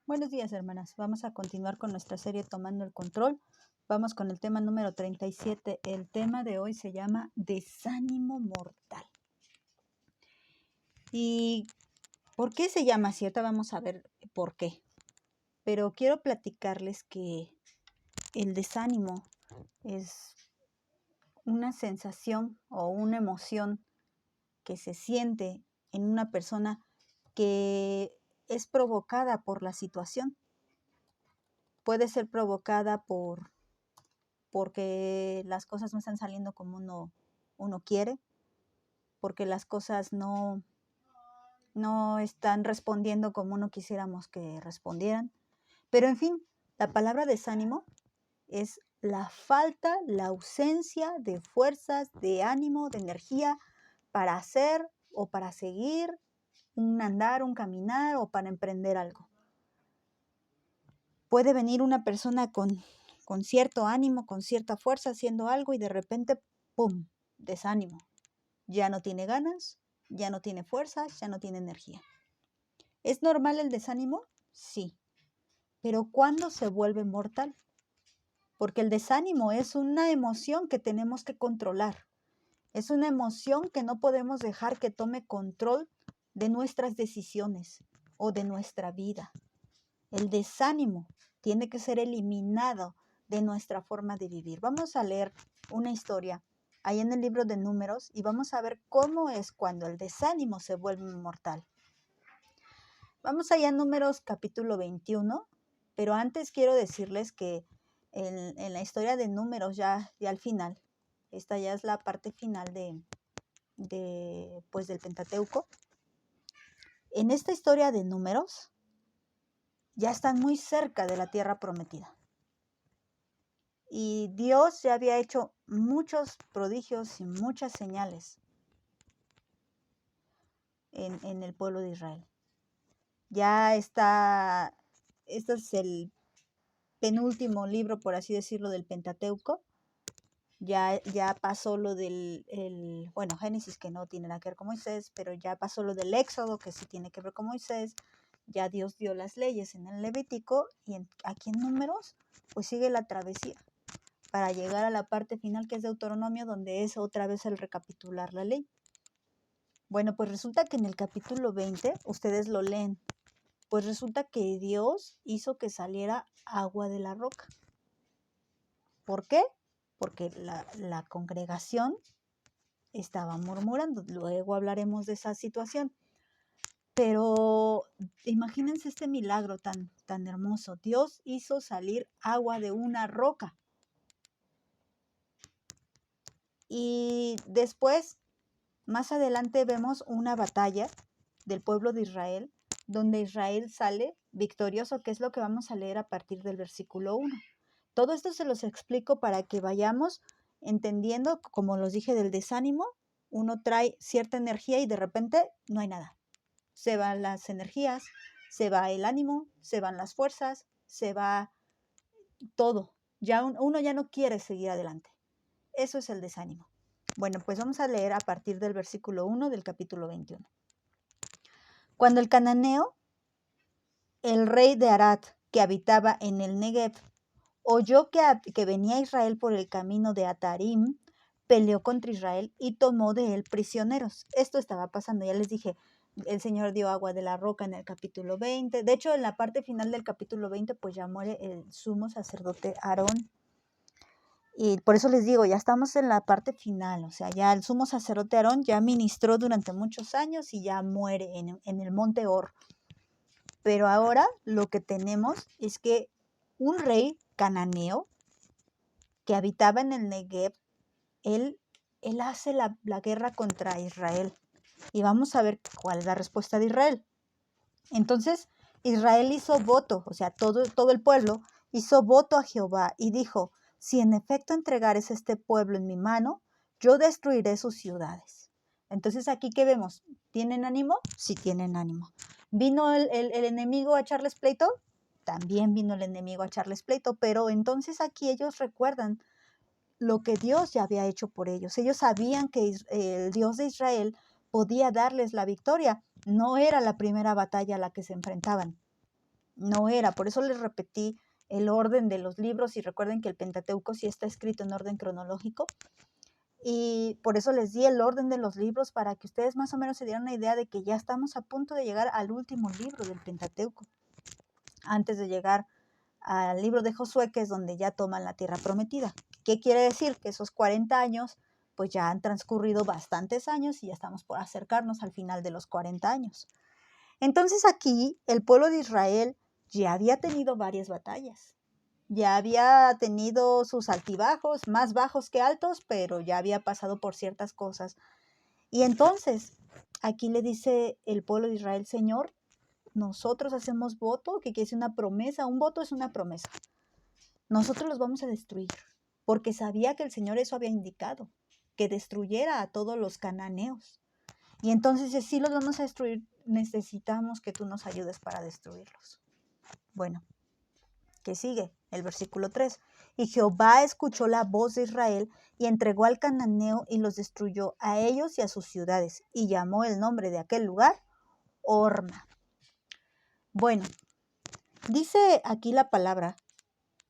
Buenos días, hermanas. Vamos a continuar con nuestra serie Tomando el Control. Vamos con el tema número 37. El tema de hoy se llama Desánimo Mortal. ¿Y por qué se llama así? Ahorita vamos a ver por qué. Pero quiero platicarles que el desánimo es una sensación o una emoción que se siente en una persona que es provocada por la situación. Puede ser provocada porque las cosas no están saliendo como uno quiere, porque las cosas no están respondiendo como uno quisiéramos que respondieran. Pero en fin, la palabra desánimo es la falta, la ausencia de fuerzas, de ánimo, de energía para hacer o para seguir un andar, un caminar o para emprender algo. Puede venir una persona con cierto ánimo, con cierta fuerza haciendo algo y de repente, ¡pum!, desánimo. Ya no tiene ganas, ya no tiene fuerzas, ya no tiene energía. ¿Es normal el desánimo? Sí. Pero ¿cuándo se vuelve mortal? Porque el desánimo es una emoción que tenemos que controlar. Es una emoción que no podemos dejar que tome control de nuestras decisiones o de nuestra vida. El desánimo tiene que ser eliminado de nuestra forma de vivir. Vamos a leer una historia ahí en el libro de Números y vamos a ver cómo es cuando el desánimo se vuelve mortal. Vamos allá a Números capítulo 21, pero antes quiero decirles que en la historia de Números ya al final, esta ya es la parte final del Pentateuco. En esta historia de Números ya están muy cerca de la tierra prometida. Y Dios ya había hecho muchos prodigios y muchas señales en el pueblo de Israel. Ya está, este es el penúltimo libro, por así decirlo, del Pentateuco. Ya pasó lo del, Génesis, que no tiene nada que ver con Moisés, pero ya pasó lo del Éxodo, que sí tiene que ver con Moisés. Ya Dios dio las leyes en el Levítico y aquí en Números, pues sigue la travesía para llegar a la parte final, que es Deuteronomio, donde es otra vez el recapitular la ley. Bueno, pues resulta que en el capítulo 20, ustedes lo leen, pues resulta que Dios hizo que saliera agua de la roca. ¿Por qué? Porque la congregación estaba murmurando. Luego hablaremos de esa situación. Pero imagínense este milagro tan hermoso. Dios hizo salir agua de una roca. Y después, más adelante, vemos una batalla del pueblo de Israel, donde Israel sale victorioso, que es lo que vamos a leer a partir del versículo 1. Todo esto se los explico para que vayamos entendiendo, como los dije, del desánimo. Uno trae cierta energía y de repente no hay nada. Se van las energías, se va el ánimo, se van las fuerzas, se va todo. Ya uno ya no quiere seguir adelante. Eso es el desánimo. Bueno, pues vamos a leer a partir del versículo 1 del capítulo 21. Cuando el cananeo, el rey de Arad, que habitaba en el Negev, oyó que venía Israel por el camino de Atarim, peleó contra Israel y tomó de él prisioneros. Esto estaba pasando, ya les dije, el Señor dio agua de la roca en el capítulo 20. De hecho, en la parte final del capítulo 20, pues ya muere el sumo sacerdote Aarón. Y por eso les digo, ya estamos en la parte final, o sea, ya el sumo sacerdote Aarón ya ministró durante muchos años y ya muere en el monte Hor. Pero ahora lo que tenemos es que un rey cananeo que habitaba en el Negev, él hace la guerra contra Israel. Y vamos a ver cuál es la respuesta de Israel. Entonces, Israel hizo voto, o sea, todo el pueblo hizo voto a Jehová y dijo: si en efecto entregares este pueblo en mi mano, yo destruiré sus ciudades. Entonces, aquí, ¿qué vemos? ¿Tienen ánimo? Sí tienen ánimo. ¿Vino el enemigo a echarles pleito? También vino el enemigo a echarles pleito, pero entonces aquí ellos recuerdan lo que Dios ya había hecho por ellos. Ellos sabían que el Dios de Israel podía darles la victoria. No era la primera batalla a la que se enfrentaban. No era, por eso les repetí el orden de los libros y recuerden que el Pentateuco sí está escrito en orden cronológico. Y por eso les di el orden de los libros para que ustedes más o menos se dieran una idea de que ya estamos a punto de llegar al último libro del Pentateuco, antes de llegar al libro de Josué, que es donde ya toman la tierra prometida. ¿Qué quiere decir? Que esos 40 años, pues ya han transcurrido bastantes años y ya estamos por acercarnos al final de los 40 años. Entonces aquí el pueblo de Israel ya había tenido varias batallas. Ya había tenido sus altibajos, más bajos que altos, pero ya había pasado por ciertas cosas. Y entonces, aquí le dice el pueblo de Israel: Señor, nosotros hacemos voto, que quiere decir una promesa. Un voto es una promesa. Nosotros los vamos a destruir, porque sabía que el Señor eso había indicado, que destruyera a todos los cananeos. Y entonces, si sí los vamos a destruir, necesitamos que tú nos ayudes para destruirlos. Bueno, ¿qué sigue? El versículo 3. Y Jehová escuchó la voz de Israel y entregó al cananeo y los destruyó a ellos y a sus ciudades, y llamó el nombre de aquel lugar Horma. Bueno, dice aquí la palabra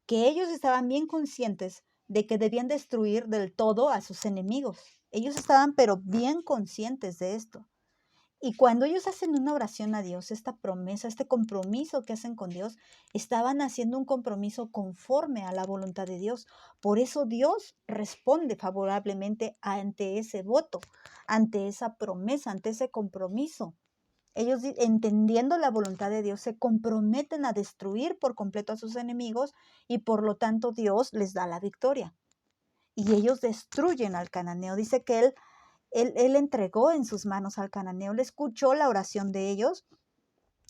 que ellos estaban bien conscientes de que debían destruir del todo a sus enemigos. Ellos estaban pero bien conscientes de esto. Y cuando ellos hacen una oración a Dios, esta promesa, este compromiso que hacen con Dios, estaban haciendo un compromiso conforme a la voluntad de Dios. Por eso Dios responde favorablemente ante ese voto, ante esa promesa, ante ese compromiso. Ellos, entendiendo la voluntad de Dios, se comprometen a destruir por completo a sus enemigos y por lo tanto Dios les da la victoria. Y ellos destruyen al cananeo. Dice que Él entregó en sus manos al cananeo, le escuchó la oración de ellos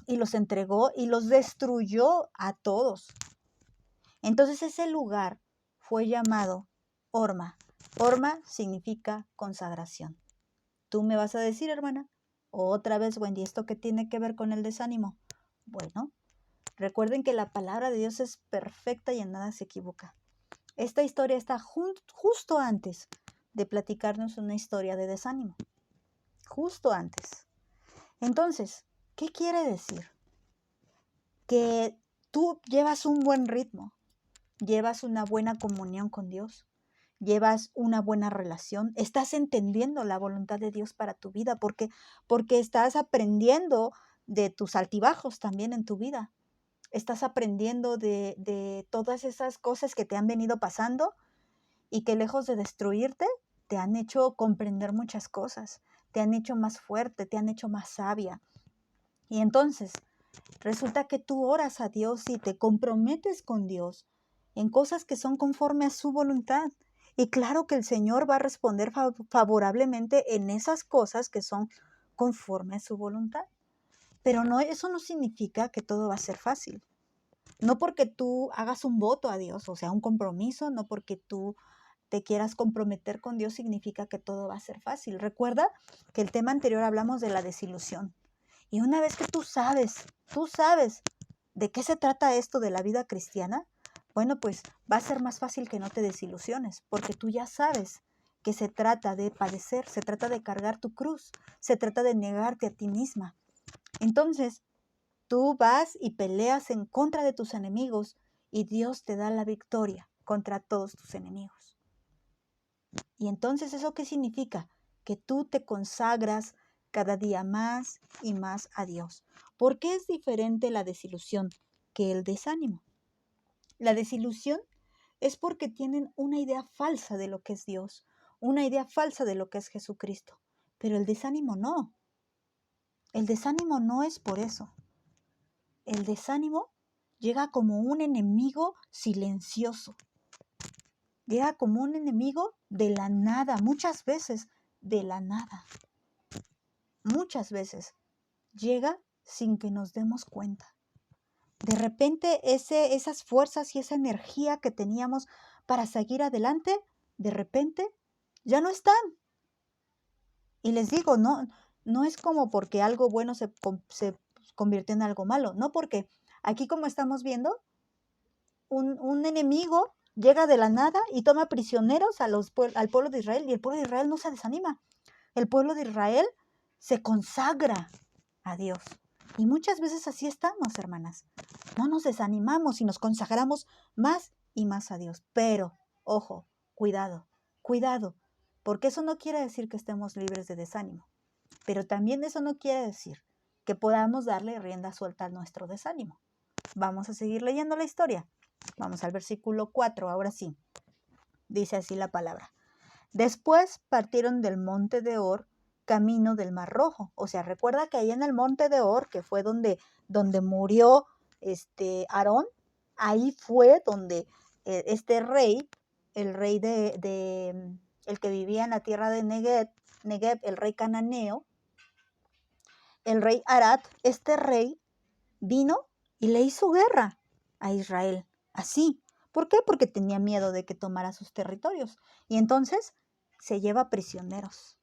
y los entregó y los destruyó a todos. Entonces ese lugar fue llamado Horma. Horma significa consagración. Tú me vas a decir, hermana, otra vez, Wendy, ¿esto qué tiene que ver con el desánimo? Bueno, recuerden que la palabra de Dios es perfecta y en nada se equivoca. Esta historia está justo antes de platicarnos una historia de desánimo. Justo antes. Entonces, ¿qué quiere decir? Que tú llevas un buen ritmo, llevas una buena comunión con Dios, llevas una buena relación, estás entendiendo la voluntad de Dios para tu vida, porque estás aprendiendo de tus altibajos también en tu vida. Estás aprendiendo de todas esas cosas que te han venido pasando y que lejos de destruirte, te han hecho comprender muchas cosas, te han hecho más fuerte, te han hecho más sabia. Y entonces, resulta que tú oras a Dios y te comprometes con Dios en cosas que son conforme a su voluntad. Y claro que el Señor va a responder favorablemente en esas cosas que son conforme a su voluntad. Pero no, eso no significa que todo va a ser fácil. No porque tú hagas un voto a Dios, o sea, un compromiso, no porque tú te quieras comprometer con Dios significa que todo va a ser fácil. Recuerda que el tema anterior hablamos de la desilusión. Y una vez que tú sabes de qué se trata esto de la vida cristiana, bueno, pues va a ser más fácil que no te desilusiones, porque tú ya sabes que se trata de padecer, se trata de cargar tu cruz, se trata de negarte a ti misma. Entonces, tú vas y peleas en contra de tus enemigos y Dios te da la victoria contra todos tus enemigos. Y entonces, ¿eso qué significa? Que tú te consagras cada día más y más a Dios. ¿Por qué es diferente la desilusión que el desánimo? La desilusión es porque tienen una idea falsa de lo que es Dios, una idea falsa de lo que es Jesucristo. Pero el desánimo no. El desánimo no es por eso. El desánimo llega como un enemigo silencioso. Llega como un enemigo de la nada, muchas veces de la nada. Muchas veces llega sin que nos demos cuenta. De repente esas fuerzas y esa energía que teníamos para seguir adelante, de repente ya no están. Y les digo, no es como porque algo bueno se convierte en algo malo, no, porque aquí, como estamos viendo, un enemigo llega de la nada y toma prisioneros al pueblo de Israel, y el pueblo de Israel no se desanima. El pueblo de Israel se consagra a Dios. Y muchas veces así estamos, hermanas. No nos desanimamos y nos consagramos más y más a Dios. Pero, ojo, cuidado, cuidado, porque eso no quiere decir que estemos libres de desánimo. Pero también eso no quiere decir que podamos darle rienda suelta a nuestro desánimo. Vamos a seguir leyendo la historia. Vamos al versículo 4, ahora sí. Dice así la palabra. Después partieron del monte de Hor, camino del Mar Rojo. O sea, recuerda que ahí en el monte de Hor, que fue donde murió Aarón, ahí fue donde este rey, el rey el que vivía en la tierra de Negev, el rey cananeo, el rey Arat, este rey vino y le hizo guerra a Israel. Así. ¿Por qué? Porque tenía miedo de que tomara sus territorios. Y entonces se lleva prisioneros.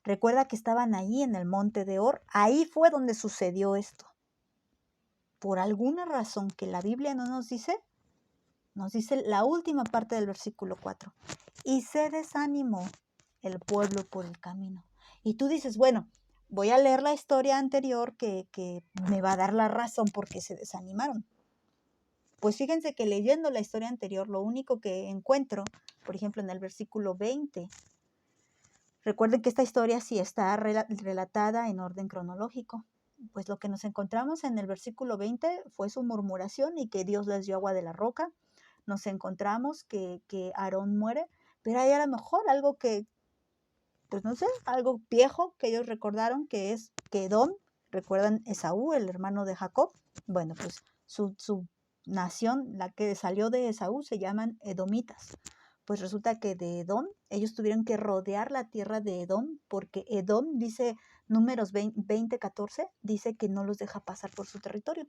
Recuerda que estaban ahí en el monte de Hor. Ahí fue donde sucedió esto. Por alguna razón que la Biblia no nos dice la última parte del versículo 4. Y se desanimó el pueblo por el camino. Y tú dices, bueno, voy a leer la historia anterior que me va a dar la razón por qué se desanimaron. Pues fíjense que leyendo la historia anterior, lo único que encuentro, por ejemplo, en el versículo 20, recuerden que esta historia sí está relatada en orden cronológico. Pues lo que nos encontramos en el versículo 20 fue su murmuración y que Dios les dio agua de la roca. Nos encontramos que Aarón muere, pero hay a lo mejor algo que, pues no sé, algo viejo que ellos recordaron, que es que Edom, recuerdan Esaú, el hermano de Jacob. Bueno, pues su nación, la que salió de Esaú, se llaman edomitas. Pues resulta que de Edom, ellos tuvieron que rodear la tierra de Edom, porque Edom, dice Números 20:14, dice que no los deja pasar por su territorio.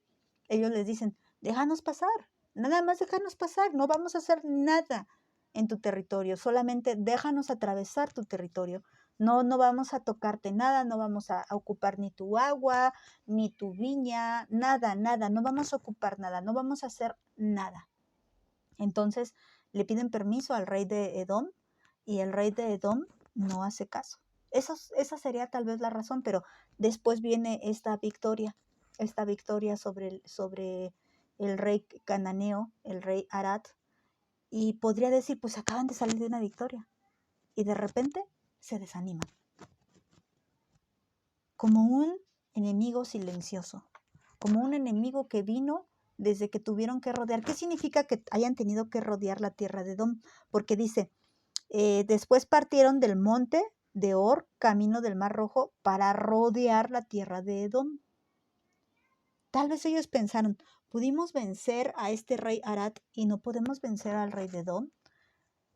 Ellos les dicen, déjanos pasar, nada más déjanos pasar, no vamos a hacer nada en tu territorio, solamente déjanos atravesar tu territorio. No vamos a tocarte nada, no vamos a ocupar ni tu agua, ni tu viña, nada, no vamos a ocupar nada, no vamos a hacer nada. Entonces le piden permiso al rey de Edom y el rey de Edom no hace caso. Esa sería tal vez la razón, pero después viene esta victoria sobre el rey cananeo, el rey Arat, y podría decir, pues acaban de salir de una victoria y de repente se desaniman. Como un enemigo silencioso, como un enemigo que vino desde que tuvieron que rodear. ¿Qué significa que hayan tenido que rodear la tierra de Edom? Porque dice, después partieron del monte de Hor, camino del Mar Rojo, para rodear la tierra de Edom. Tal vez ellos pensaron, pudimos vencer a este rey Arat y no podemos vencer al rey de Edom.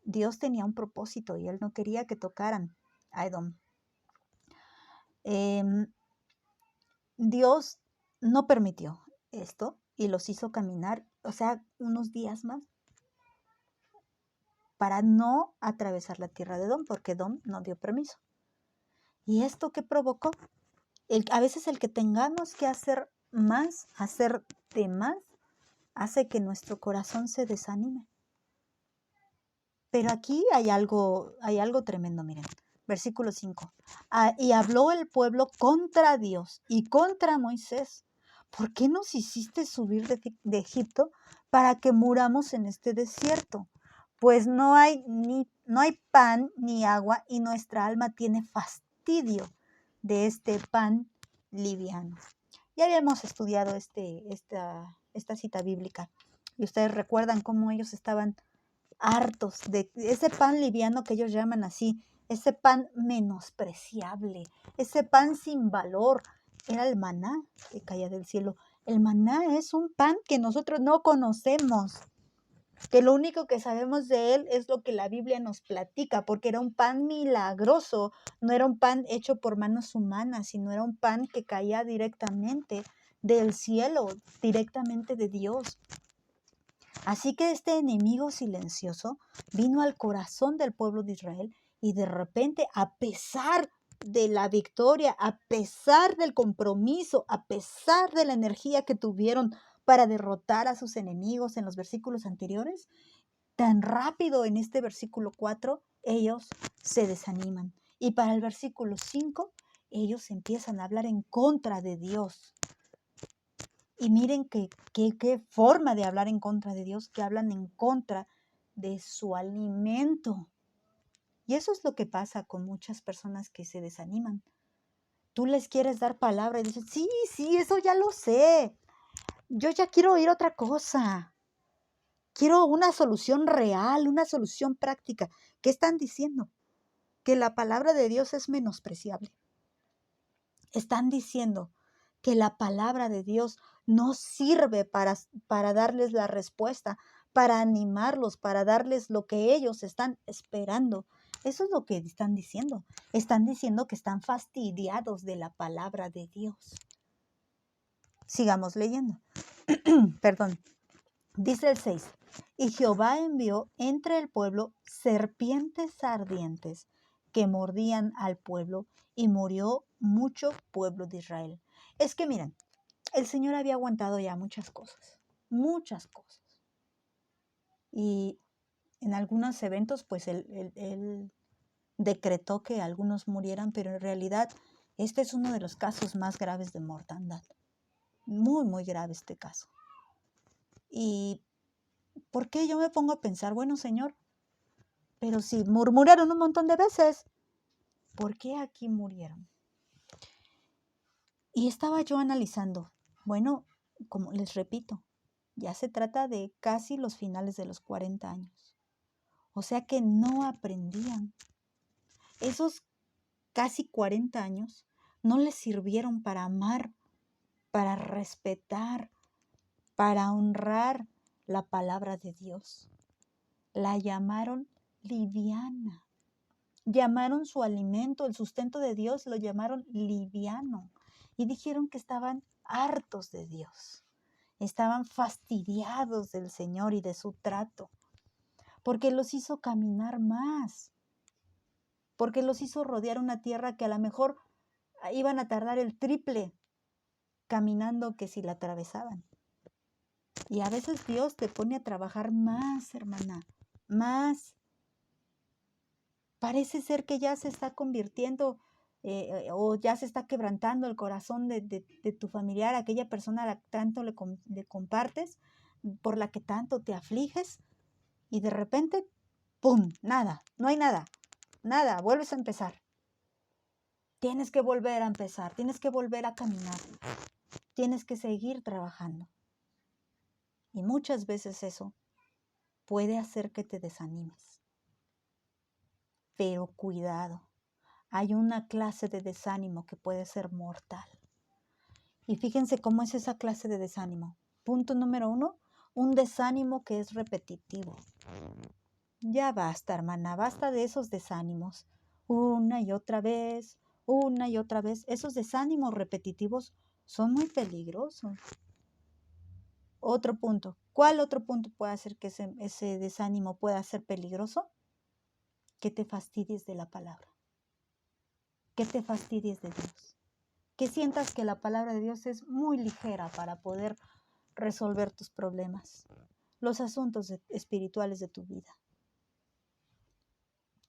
Dios tenía un propósito y él no quería que tocaran a Edom. Dios no permitió esto y los hizo caminar, o sea, unos días más para no atravesar la tierra de Edom, porque Edom no dio permiso. ¿Y esto qué provocó? A veces el que tengamos que hacer más, hacer de más, hace que nuestro corazón se desanime. Pero aquí hay algo tremendo, miren. Versículo 5. Y habló el pueblo contra Dios y contra Moisés. ¿Por qué nos hiciste subir de Egipto para que muramos en este desierto? Pues no hay pan ni agua y nuestra alma tiene fastidio de este pan liviano. Ya habíamos estudiado esta cita bíblica y ustedes recuerdan cómo ellos estaban hartos de ese pan liviano que ellos llaman así, ese pan menospreciable, ese pan sin valor. Era el maná que caía del cielo. El maná es un pan que nosotros no conocemos, que lo único que sabemos de él es lo que la Biblia nos platica, porque era un pan milagroso, no era un pan hecho por manos humanas, sino era un pan que caía directamente del cielo, directamente de Dios. Así que este enemigo silencioso vino al corazón del pueblo de Israel y de repente, a pesar de la victoria, a pesar del compromiso, a pesar de la energía que tuvieron para derrotar a sus enemigos en los versículos anteriores, tan rápido en este versículo 4, ellos se desaniman. Y para el versículo 5, ellos empiezan a hablar en contra de Dios. Y miren qué forma de hablar en contra de Dios, que hablan en contra de su alimento. Y eso es lo que pasa con muchas personas que se desaniman. Tú les quieres dar palabra y dices, sí, eso ya lo sé. Yo ya quiero oír otra cosa. Quiero una solución real, una solución práctica. ¿Qué están diciendo? Que la palabra de Dios es menospreciable. Están diciendo que la palabra de Dios no sirve para darles la respuesta, para animarlos, para darles lo que ellos están esperando. Eso es lo que están diciendo. Están diciendo que están fastidiados de la palabra de Dios. Sigamos leyendo. Perdón. Dice el 6. Y Jehová envió entre el pueblo serpientes ardientes que mordían al pueblo y murió mucho pueblo de Israel. Es que miren, el Señor había aguantado ya muchas cosas. Y en algunos eventos, pues él decretó que algunos murieran, pero en realidad este es uno de los casos más graves de mortandad. Muy, muy grave este caso. ¿Y por qué yo me pongo a pensar, bueno, Señor, pero si murmuraron un montón de veces, ¿por qué aquí murieron? Y estaba yo analizando, bueno, como les repito, ya se trata de casi los finales de los 40 años. O sea que no aprendían. Esos casi 40 años no les sirvieron para amar, para respetar, para honrar la palabra de Dios. La llamaron liviana. Llamaron su alimento, el sustento de Dios, lo llamaron liviano. Y dijeron que estaban hartos de Dios. Estaban fastidiados del Señor y de su trato. Porque los hizo caminar más. Porque los hizo rodear una tierra que a lo mejor iban a tardar el triple caminando que si la atravesaban. Y a veces Dios te pone a trabajar más, hermana, más. Parece ser que ya se está convirtiendo o ya se está quebrantando el corazón de tu familiar, aquella persona a la que tanto le compartes, por la que tanto te afliges, y de repente, ¡pum!, nada, no hay nada, vuelves a empezar. Tienes que volver a empezar, tienes que volver a caminar, tienes que seguir trabajando. Y muchas veces eso puede hacer que te desanimes. Pero cuidado, hay una clase de desánimo que puede ser mortal. Y fíjense cómo es esa clase de desánimo. Punto número 1, un desánimo que es repetitivo. Ya basta, hermana, basta de esos desánimos. Una y otra vez. Esos desánimos repetitivos son muy peligrosos. Otro punto. ¿Cuál otro punto puede hacer que ese desánimo pueda ser peligroso? Que te fastidies de la palabra. Que te fastidies de Dios. Que sientas que la palabra de Dios es muy ligera para poder resolver tus problemas, los asuntos espirituales de tu vida.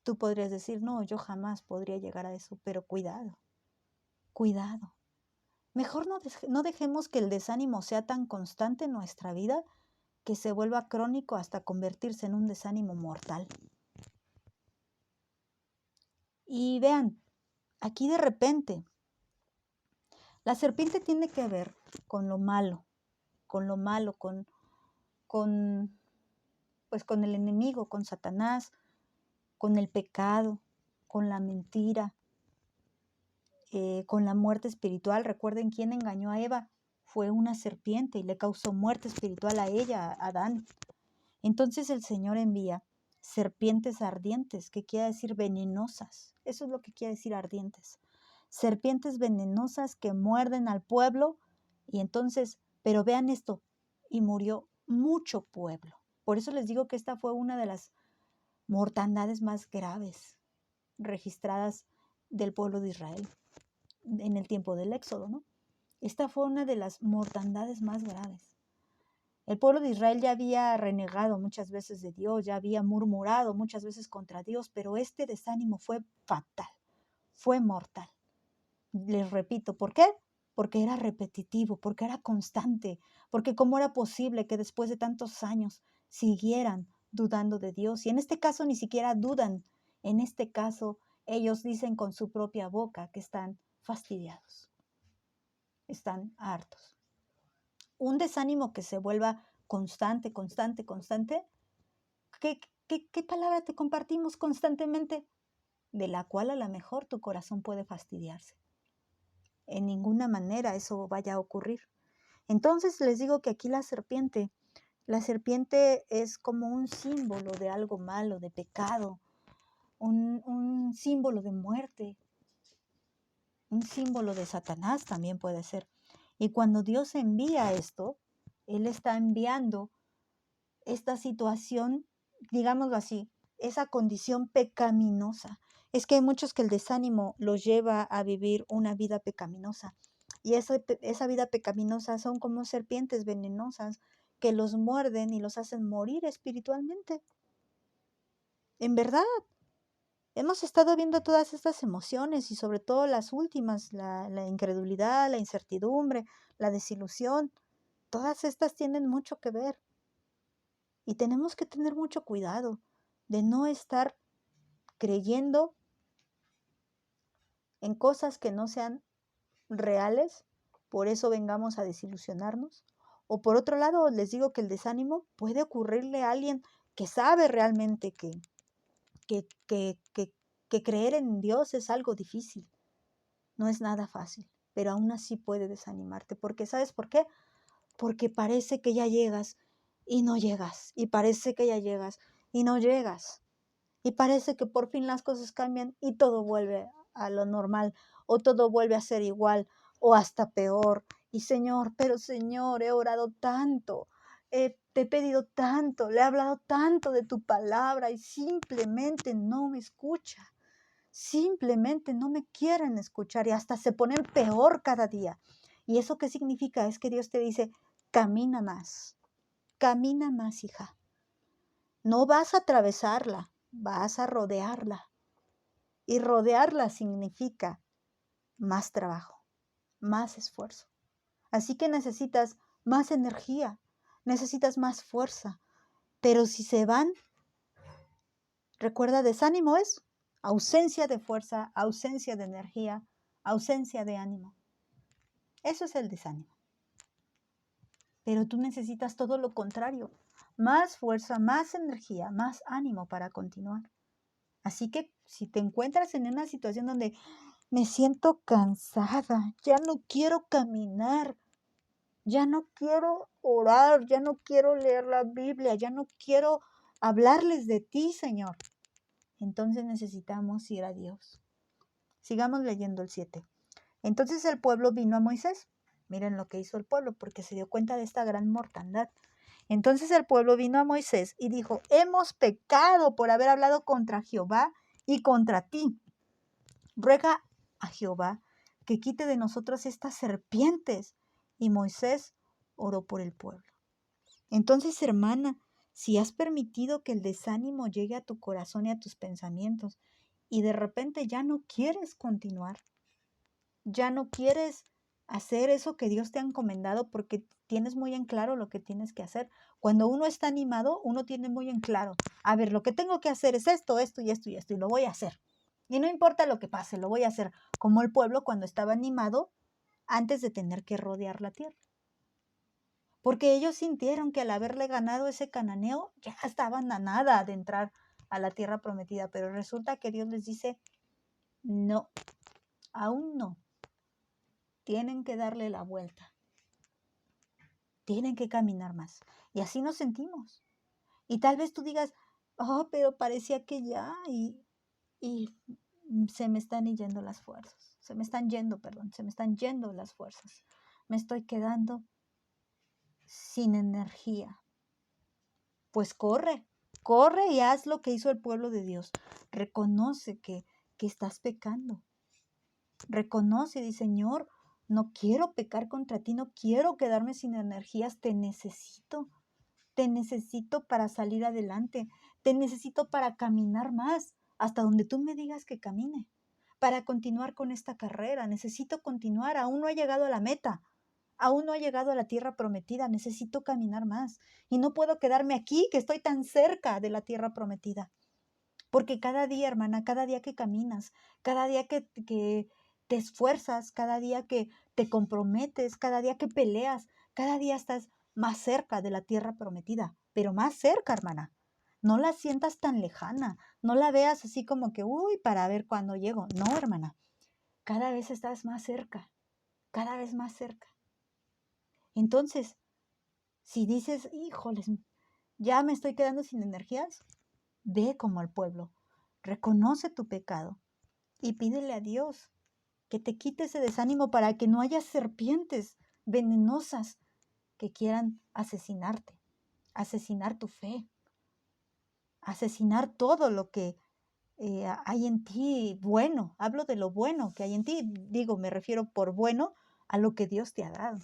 Tú podrías decir, no, yo jamás podría llegar a eso, pero cuidado. Mejor no dejemos que el desánimo sea tan constante en nuestra vida que se vuelva crónico hasta convertirse en un desánimo mortal. Y vean, aquí de repente, la serpiente tiene que ver con lo malo, con el enemigo, con Satanás, con el pecado, con la mentira, con la muerte espiritual. Recuerden quién engañó a Eva. Fue una serpiente y le causó muerte espiritual a ella, a Adán. Entonces el Señor envía serpientes ardientes, que quiere decir venenosas. Eso es lo que quiere decir ardientes. Serpientes venenosas que muerden al pueblo. Y entonces, pero vean esto, y murió mucho pueblo. Por eso les digo que esta fue una de las mortandades más graves registradas del pueblo de Israel en el tiempo del Éxodo, ¿no? Esta fue una de las mortandades más graves. El pueblo de Israel ya había renegado muchas veces de Dios, ya había murmurado muchas veces contra Dios, pero este desánimo fue fatal, fue mortal. Les repito, ¿por qué? Porque era repetitivo, porque era constante, porque cómo era posible que después de tantos años siguieran dudando de Dios. Y en este caso ni siquiera dudan, en este caso ellos dicen con su propia boca que están fastidiados, están hartos. Un desánimo que se vuelva constante, constante, constante. ¿Qué palabra te compartimos constantemente? De la cual a lo mejor tu corazón puede fastidiarse. En ninguna manera eso vaya a ocurrir. Entonces les digo que aquí la serpiente es como un símbolo de algo malo, de pecado, un símbolo de muerte, un símbolo de Satanás también puede ser. Y cuando Dios envía esto, Él está enviando esta situación, digámoslo así, esa condición pecaminosa. Es que hay muchos que el desánimo los lleva a vivir una vida pecaminosa. Y esa vida pecaminosa son como serpientes venenosas que los muerden y los hacen morir espiritualmente. En verdad, hemos estado viendo todas estas emociones y sobre todo las últimas, la incredulidad, la incertidumbre, la desilusión. Todas estas tienen mucho que ver. Y tenemos que tener mucho cuidado de no estar creyendo en cosas que no sean reales, por eso vengamos a desilusionarnos. O por otro lado, les digo que el desánimo puede ocurrirle a alguien que sabe realmente que, que, que, que creer en Dios es algo difícil, no es nada fácil, pero aún así puede desanimarte. Porque ¿sabes por qué? Porque parece que ya llegas y no llegas, y parece que ya llegas y no llegas. Y parece que por fin las cosas cambian y todo vuelve a lo normal, o todo vuelve a ser igual, o hasta peor. Y Señor, pero Señor, he orado tanto, te he pedido tanto, le he hablado tanto de tu palabra y simplemente no me escucha. Simplemente no me quieren escuchar y hasta se ponen peor cada día. ¿Y eso qué significa? Es que Dios te dice, camina más, hija. No vas a atravesarla, vas a rodearla. Y rodearla significa más trabajo, más esfuerzo. Así que necesitas más energía, necesitas más fuerza. Pero si se van, recuerda, desánimo es ausencia de fuerza, ausencia de energía, ausencia de ánimo. Eso es el desánimo. Pero tú necesitas todo lo contrario, más fuerza, más energía, más ánimo para continuar. Así que si te encuentras en una situación donde me siento cansada, ya no quiero caminar, ya no quiero orar, ya no quiero leer la Biblia, ya no quiero hablarles de ti, Señor, entonces necesitamos ir a Dios. Sigamos leyendo el 7. Entonces el pueblo vino a Moisés. Miren lo que hizo el pueblo, porque se dio cuenta de esta gran mortandad. Entonces el pueblo vino a Moisés y dijo, hemos pecado por haber hablado contra Jehová y contra ti. Ruega a Jehová que quite de nosotros estas serpientes. Y Moisés oró por el pueblo. Entonces, hermana, si has permitido que el desánimo llegue a tu corazón y a tus pensamientos y de repente ya no quieres continuar, ya no quieres hacer eso que Dios te ha encomendado porque tienes muy en claro lo que tienes que hacer. Cuando uno está animado, uno tiene muy en claro, a ver, lo que tengo que hacer es esto, esto y esto y esto, y lo voy a hacer. Y no importa lo que pase, lo voy a hacer, como el pueblo cuando estaba animado antes de tener que rodear la tierra. Porque ellos sintieron que al haberle ganado ese cananeo, ya estaban a nada de entrar a la tierra prometida. Pero resulta que Dios les dice, no, aún no. Tienen que darle la vuelta. Tienen que caminar más. Y así nos sentimos. Y tal vez tú digas, oh, pero parecía que ya, y se me están yendo las fuerzas. Se me están yendo las fuerzas. Me estoy quedando sin energía. Pues corre y haz lo que hizo el pueblo de Dios. Reconoce que estás pecando. Reconoce y dice, Señor, no quiero pecar contra ti, no quiero quedarme sin energías, te necesito para salir adelante, te necesito para caminar más, hasta donde tú me digas que camine. para continuar con esta carrera. Necesito continuar, aún no he llegado a la meta. Aún no he llegado a la tierra prometida, necesito caminar más. Y no puedo quedarme aquí, que estoy tan cerca de la tierra prometida. Porque cada día, hermana, cada día que caminas, cada día que te esfuerzas, cada día que te comprometes, cada día que peleas, cada día estás más cerca de la tierra prometida. Pero más cerca, hermana. No la sientas tan lejana. No la veas así como que, uy, para ver cuándo llego. No, hermana. Cada vez estás más cerca. Cada vez más cerca. Entonces, si dices, híjoles, ya me estoy quedando sin energías, ve como al pueblo, reconoce tu pecado y pídele a Dios que te quite ese desánimo para que no haya serpientes venenosas que quieran asesinarte, asesinar tu fe, asesinar todo lo que hay en ti bueno. Hablo de lo bueno que hay en ti, digo, me refiero por bueno a lo que Dios te ha dado.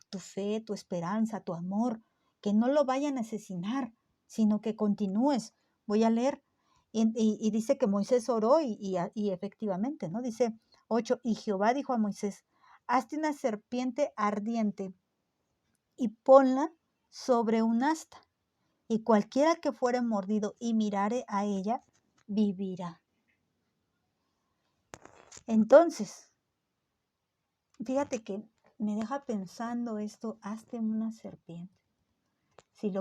Tu fe, tu esperanza, tu amor, que no lo vayan a asesinar, sino que continúes. Voy a leer, y dice que Moisés oró y efectivamente, ¿no? Dice 8, y Jehová dijo a Moisés, hazte una serpiente ardiente y ponla sobre un asta, y cualquiera que fuere mordido y mirare a ella, vivirá. Entonces, fíjate que me deja pensando esto, hazte una serpiente. Si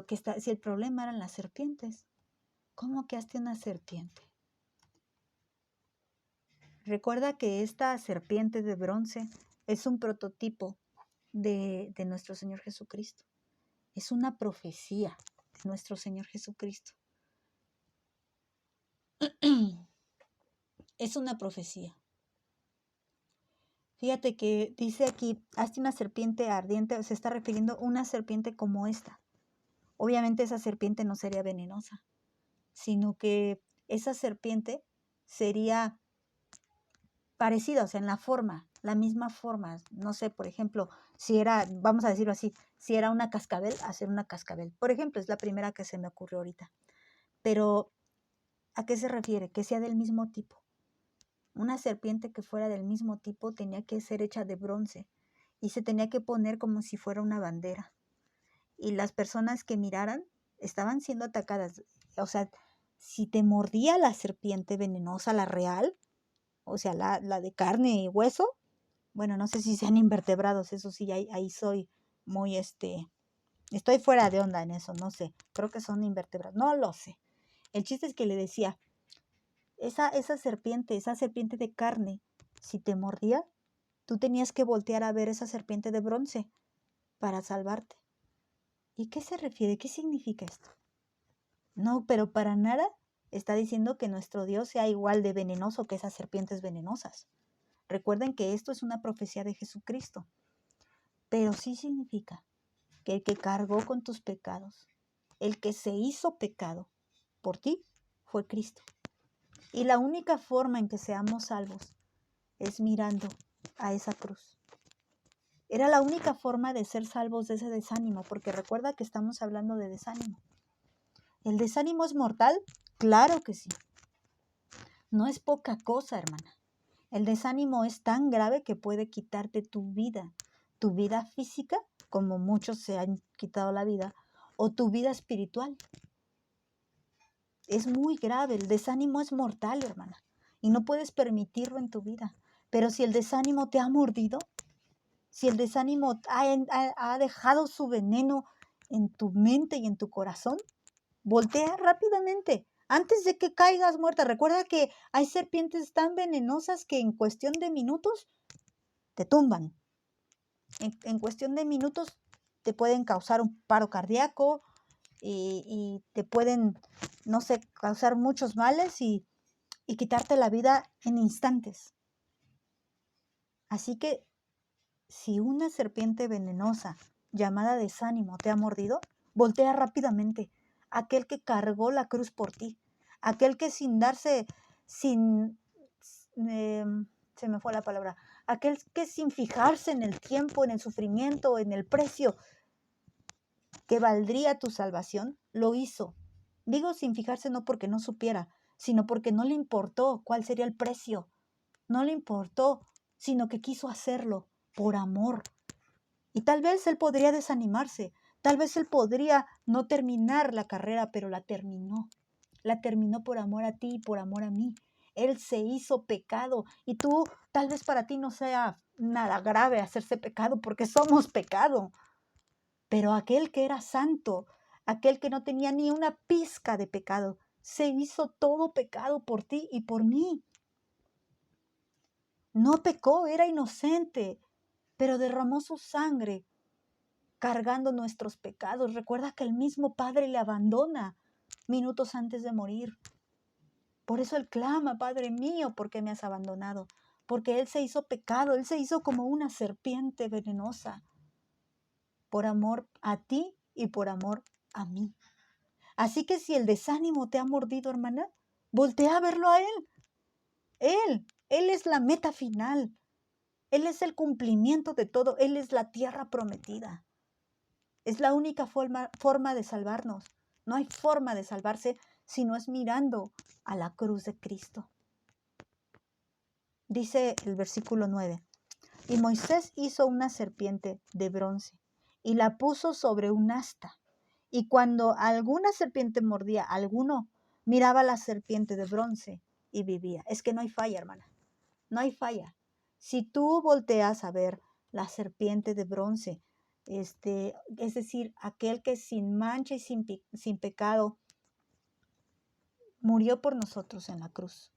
el problema eran las serpientes, ¿cómo que hazte una serpiente? Recuerda que esta serpiente de bronce es un prototipo de nuestro Señor Jesucristo. Es una profecía de nuestro Señor Jesucristo. Es una profecía. Fíjate que dice aquí, hazte una serpiente ardiente, se está refiriendo a una serpiente como esta. Obviamente esa serpiente no sería venenosa, sino que esa serpiente sería parecida, o sea, en la forma, la misma forma. No sé, por ejemplo, si era, vamos a decirlo así, si era una cascabel, hacer una cascabel. Por ejemplo, es la primera que se me ocurrió ahorita. Pero, ¿a qué se refiere? Que sea del mismo tipo. Una serpiente que fuera del mismo tipo tenía que ser hecha de bronce y se tenía que poner como si fuera una bandera. Y las personas que miraran estaban siendo atacadas. O sea, si te mordía la serpiente venenosa, la real, o sea, la de carne y hueso, bueno, no sé si sean invertebrados, eso sí, ahí soy muy, estoy fuera de onda en eso, no sé, creo que son invertebrados, no lo sé. El chiste es que le decía, esa serpiente de carne, si te mordía, tú tenías que voltear a ver esa serpiente de bronce para salvarte. ¿Y qué se refiere? ¿Qué significa esto? No, pero para nada está diciendo que nuestro Dios sea igual de venenoso que esas serpientes venenosas. Recuerden que esto es una profecía de Jesucristo, pero sí significa que el que cargó con tus pecados, el que se hizo pecado por ti, fue Cristo. Y la única forma en que seamos salvos es mirando a esa cruz. Era la única forma de ser salvos de ese desánimo, porque recuerda que estamos hablando de desánimo. ¿El desánimo es mortal? Claro que sí. No es poca cosa, hermana. El desánimo es tan grave que puede quitarte tu vida física, como muchos se han quitado la vida, o tu vida espiritual. Es muy grave, el desánimo es mortal, hermana, y no puedes permitirlo en tu vida. Pero si el desánimo te ha mordido, si el desánimo ha dejado su veneno en tu mente y en tu corazón, voltea rápidamente, antes de que caigas muerta. Recuerda que hay serpientes tan venenosas que en cuestión de minutos te tumban. En cuestión de minutos te pueden causar un paro cardíaco y te pueden, no sé, causar muchos males y quitarte la vida en instantes. Así que si una serpiente venenosa llamada desánimo te ha mordido, voltea rápidamente. Aquel que cargó la cruz por ti, aquel que se me fue la palabra, aquel que sin fijarse en el tiempo, en el sufrimiento, en el precio que valdría tu salvación, lo hizo. Digo sin fijarse no porque no supiera, sino porque no le importó cuál sería el precio no le importó, sino que quiso hacerlo por amor. Y tal vez él podría desanimarse, tal vez él podría no terminar la carrera, pero la terminó. La terminó por amor a ti y por amor a mí. Él se hizo pecado y tú, tal vez para ti no sea nada grave hacerse pecado porque somos pecado. Pero aquel que era santo, aquel que no tenía ni una pizca de pecado, se hizo todo pecado por ti y por mí. No pecó, era inocente, pero derramó su sangre cargando nuestros pecados. Recuerda que el mismo Padre le abandona minutos antes de morir. Por eso Él clama, Padre mío, ¿por qué me has abandonado? Porque Él se hizo pecado, Él se hizo como una serpiente venenosa, por amor a ti y por amor a mí. Así que si el desánimo te ha mordido, hermana, voltea a verlo a Él. Él es la meta final. Él es el cumplimiento de todo. Él es la tierra prometida. Es la única forma de salvarnos. No hay forma de salvarse si no es mirando a la cruz de Cristo. Dice el versículo 9. Y Moisés hizo una serpiente de bronce y la puso sobre un asta. Y cuando alguna serpiente mordía a alguno, miraba la serpiente de bronce y vivía. Es que no hay falla, hermana. No hay falla. Si tú volteas a ver la serpiente de bronce, es decir, aquel que sin mancha y sin pecado murió por nosotros en la cruz.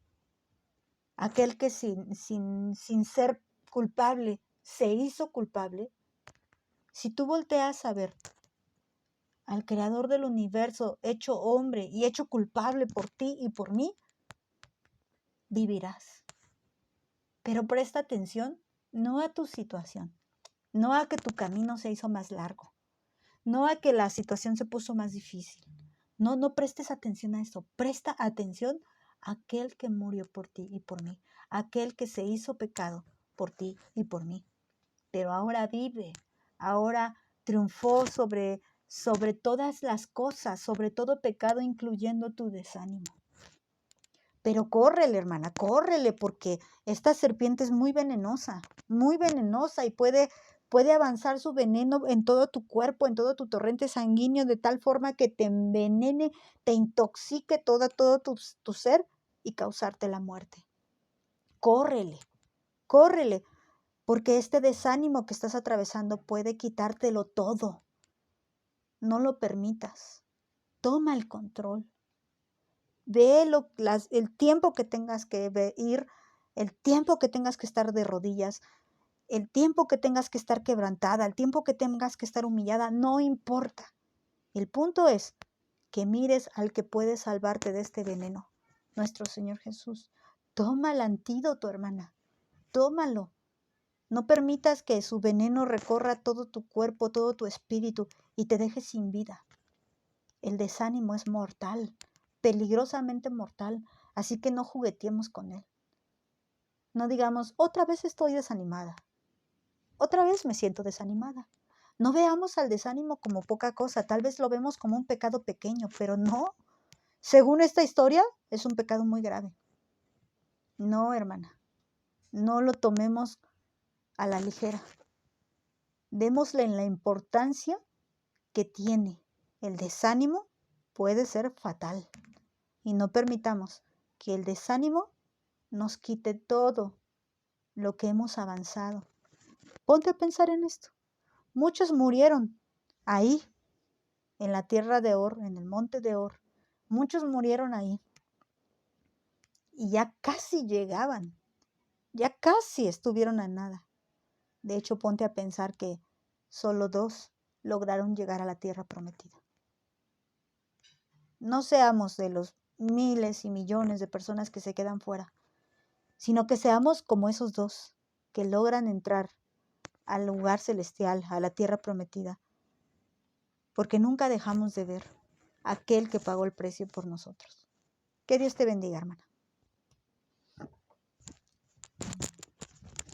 Aquel que sin ser culpable se hizo culpable. Si tú volteas a ver al creador del universo, hecho hombre y hecho culpable por ti y por mí, vivirás. Pero presta atención, no a tu situación, no a que tu camino se hizo más largo, no a que la situación se puso más difícil. No prestes atención a eso, presta atención a aquel que murió por ti y por mí, aquel que se hizo pecado por ti y por mí. Pero ahora vive, ahora triunfó sobre todas las cosas, sobre todo pecado, incluyendo tu desánimo. Pero córrele, hermana, córrele, porque esta serpiente es muy venenosa y puede avanzar su veneno en todo tu cuerpo, en todo tu torrente sanguíneo, de tal forma que te envenene, te intoxique todo tu ser y causarte la muerte. Córrele, córrele, porque este desánimo que estás atravesando puede quitártelo todo. No lo permitas. Toma el control. Ve el tiempo que tengas que ir, el tiempo que tengas que estar de rodillas, el tiempo que tengas que estar quebrantada, el tiempo que tengas que estar humillada, no importa. El punto es que mires al que puede salvarte de este veneno, nuestro Señor Jesús. Toma el antídoto, hermana, tómalo. No permitas que su veneno recorra todo tu cuerpo, todo tu espíritu y te deje sin vida. El desánimo es mortal, peligrosamente mortal, así que no jugueteemos con él. No digamos, otra vez estoy desanimada, otra vez me siento desanimada. No veamos al desánimo como poca cosa, tal vez lo vemos como un pecado pequeño, pero no. Según esta historia, es un pecado muy grave. No, hermana, no lo tomemos a la ligera. Démosle en la importancia que tiene. El desánimo puede ser fatal y no permitamos que el desánimo nos quite todo lo que hemos avanzado. Ponte a pensar en esto. Muchos murieron ahí, en la tierra de Or, en el monte de Or. Muchos murieron ahí y ya casi llegaban, ya casi estuvieron a nada. De hecho, ponte a pensar que solo 2 lograron llegar a la tierra prometida. No seamos de los miles y millones de personas que se quedan fuera, sino que seamos como esos 2 que logran entrar al lugar celestial, a la tierra prometida, porque nunca dejamos de ver a aquel que pagó el precio por nosotros. Que Dios te bendiga, hermana.